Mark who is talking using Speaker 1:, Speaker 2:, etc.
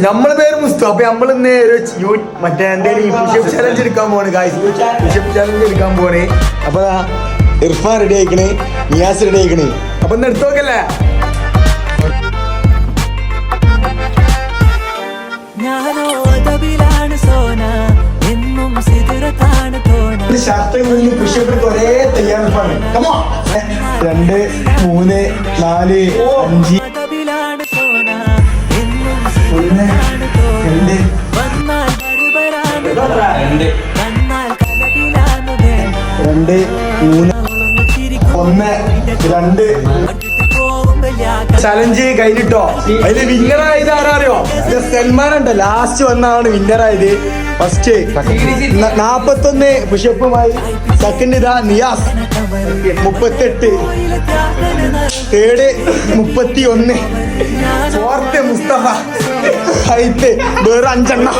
Speaker 1: നമ്മളെ പേര് മുസ്തു. അപ്പൊ നമ്മൾ ഇന്ന് ഒരു മറ്റേ എന്തെങ്കിലും പുഷപ്പ് ചലഞ്ച് എടുക്കാൻ പോണ് ഗായ്സ്. പുഷപ്പ് ചലഞ്ച് എടുക്കാൻ പോണേ. അപ്പൊ ഇർഫാൻ റെഡി ആയിക്കണേ, നിയാസ് റെഡി ആയിക്കണേ. അപ്പൊ ഒന്ന് എടുത്തു നോക്കല്ലേ. ഷർട്ട് പുഷപ്പ് ഒരേ തയ്യാറെടുപ്പാണ്. 2 3 4 5 1 2 2 ചലഞ്ച് കഴിഞ്ഞിട്ടോ. അതില് വിന്നറായത് ആരാറിയോ? സൽമാൻ ഉണ്ട്. ലാസ്റ്റ് വന്നാണ് വിന്നറായത്. ഫസ്റ്റ് 41 പുഷപ്പുമായി. സെക്കൻഡ് ഇതാ Niyas 38, third 31, fourth Mustafa, fifth വേറെ 5 എണ്ണം.